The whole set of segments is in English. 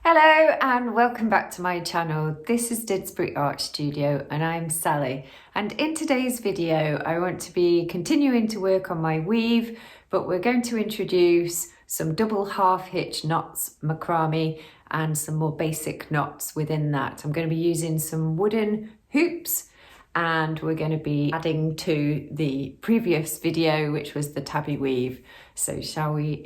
Hello and welcome back to my channel. This is Didsbury Art Studio and I'm Sally, and in today's video I want to be continuing to work on my weave, but we're going to introduce some double half hitch knots, macrame, and some more basic knots within that. I'm going to be using some wooden hoops and we're going to be adding to the previous video, which was the tabby weave. So shall we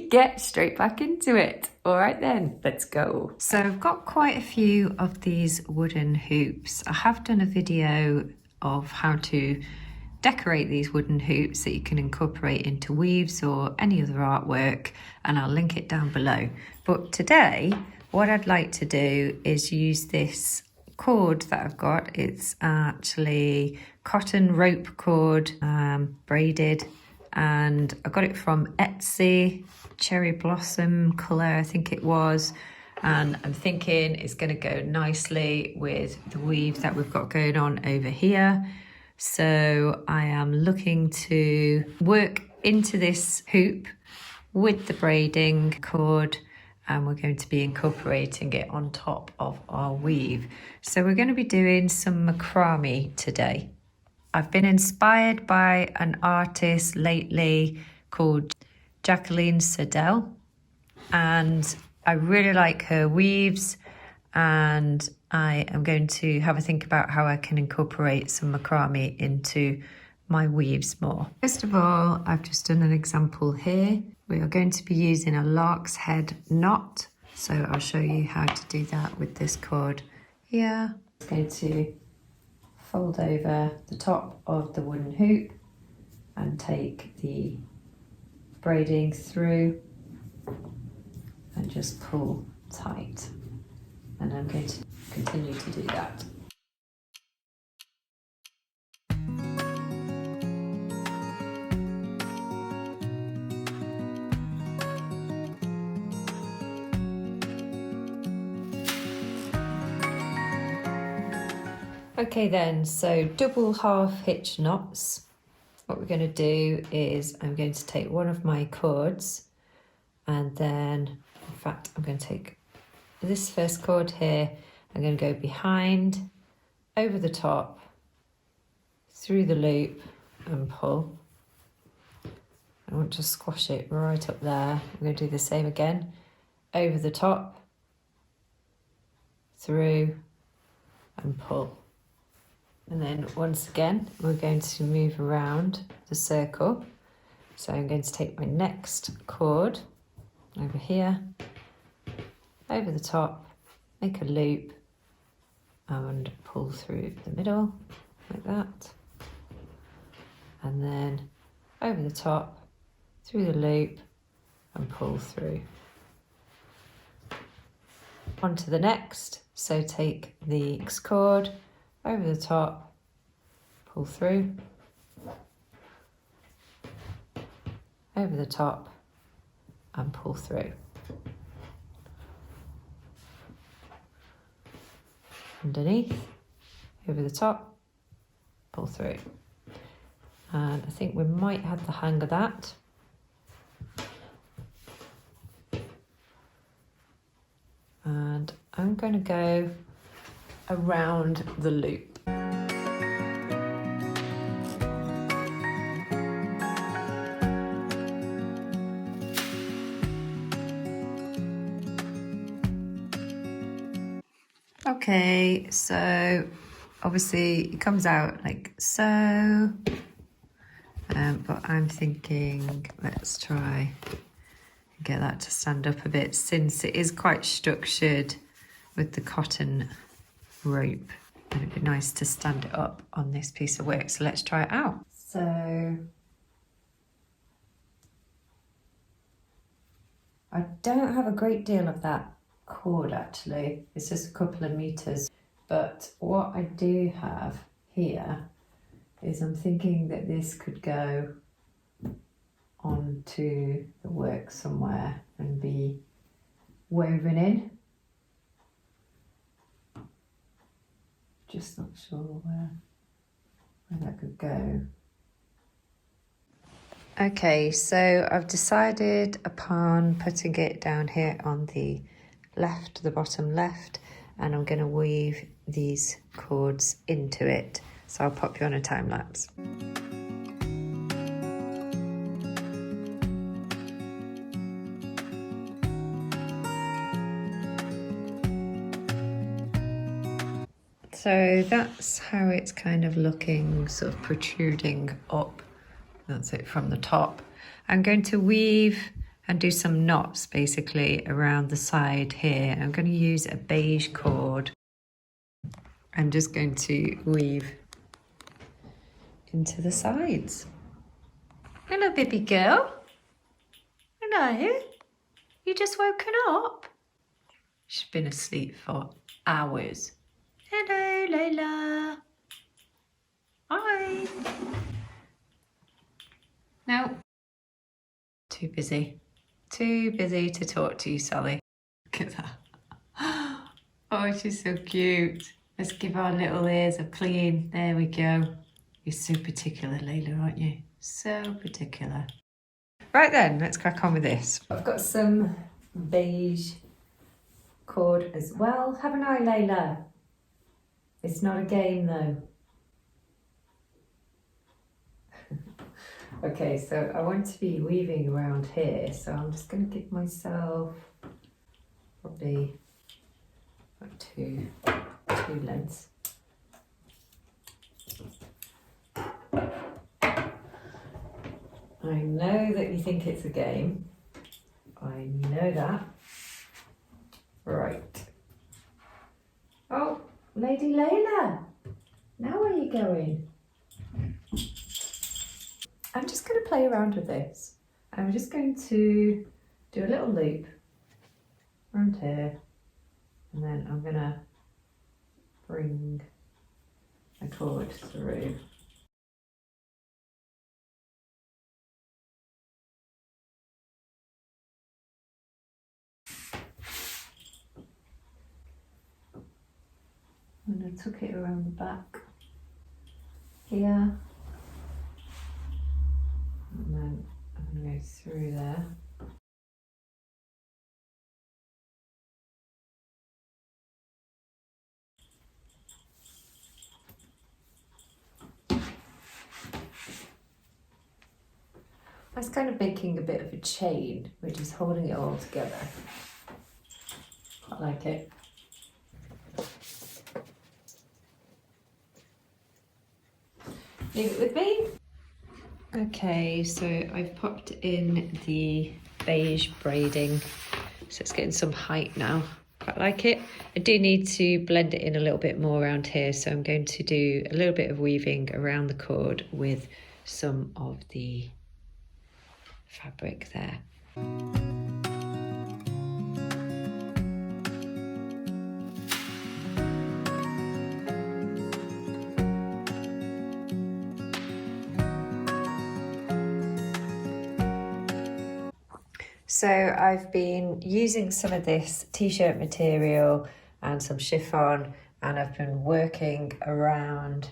get straight back into it? All right then, let's go. So I've got quite a few of these wooden hoops. I have done a video of how to decorate these wooden hoops that you can incorporate into weaves or any other artwork, and I'll link it down below. But today, what I'd like to do is use this cord that I've got. It's actually cotton rope cord, braided, and I got it from Etsy, cherry blossom colour I think it was, and I'm thinking it's going to go nicely with the weave that we've got going on over here. So I am looking to work into this hoop with the braiding cord, and we're going to be incorporating it on top of our weave. So we're going to be doing some macrame today. I've been inspired by an artist lately called Jacqueline Siddell, and I really like her weaves, and I am going to have a think about how I can incorporate some macrame into my weaves more. First of all, I've just done an example here. We are going to be using a lark's head knot, so I'll show you how to do that with this cord here. I'm going to fold over the top of the wooden hoop and take the braiding through and just pull tight, and I'm going to continue to do that. Okay then, so double half hitch knots. What we're going to do is I'm going to take one of my cords, and then, in fact, I'm going to take this first cord here. I'm going to go behind, over the top, through the loop and pull. I want to squash it right up there. I'm going to do the same again, over the top, through and pull. And then once again, we're going to move around the circle. So I'm going to take my next cord over here, over the top, make a loop and pull through the middle like that. And then over the top, through the loop and pull through. On to the next. So take the next cord, over the top, pull through, over the top and pull through. Underneath, over the top, pull through. And I think we might have the hang of that. And I'm going to go around the loop. Okay, so obviously it comes out like so, but I'm thinking let's try and get that to stand up a bit, since it is quite structured with the cotton rope, and it'd be nice to stand it up on this piece of work. So let's try it out. So I don't have a great deal of that cord actually, it's just a couple of meters, but what I do have here is I'm thinking that this could go onto the work somewhere and be woven in. Just not sure where that could go. Okay, so I've decided upon putting it down here on the left, the bottom left, and I'm going to weave these cords into it. So I'll pop you on a time lapse. So that's how it's kind of looking, sort of protruding up. That's it from the top. I'm going to weave and do some knots basically around the side here. I'm going to use a beige cord. I'm just going to weave into the sides. Hello, baby girl. Hello. You just woken up? She's been asleep for hours. Hello, Layla. Hi. No. Too busy. Too busy to talk to you, Sally. Look at that. Oh, she's so cute. Let's give our little ears a clean. There we go. You're so particular, Layla, aren't you? So particular. Right then, let's crack on with this. I've got some beige cord as well. Haven't I, Layla? It's not a game though. Okay, so I want to be weaving around here, so I'm just going to give myself probably two lengths. I know that you think it's a game. I know that. Right. Oh, Lady Layla, now where are you going? I'm just going to play around with this. I'm just going to do a little loop around here, and then I'm going to bring a cord through. I'm going to tuck it around the back here, and then I'm going to go through there. That's kind of making a bit of a chain, which is holding it all together. I like it. Leave it with me. Okay, so I've popped in the beige braiding, so it's getting some height now. Quite like it. I do need to blend it in a little bit more around here, so I'm going to do a little bit of weaving around the cord with some of the fabric there. So I've been using some of this t-shirt material and some chiffon, and I've been working around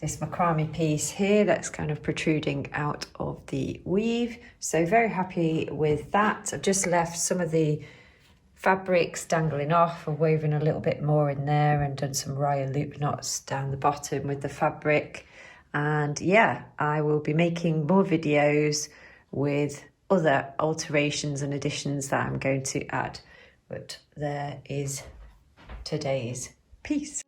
this macrame piece here that's kind of protruding out of the weave. So very happy with that. I've just left some of the fabrics dangling off and woven a little bit more in there and done some raya loop knots down the bottom with the fabric. And yeah, I will be making more videos with other alterations and additions that I'm going to add. But there is today's piece.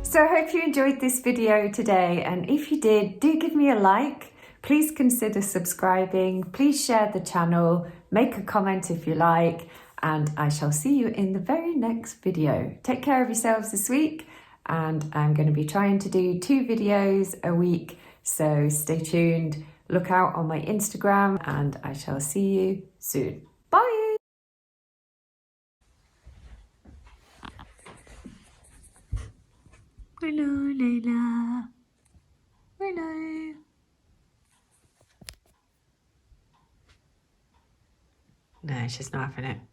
So I hope you enjoyed this video today, and if you did, do give me a like. Please consider subscribing, please share the channel, make a comment if you like, and I shall see you in the very next video. Take care of yourselves this week, and I'm going to be trying to do 2 videos a week, so stay tuned, look out on my Instagram, and I shall see you soon. Bye! Willow, Layla. Willow. No, she's not having it.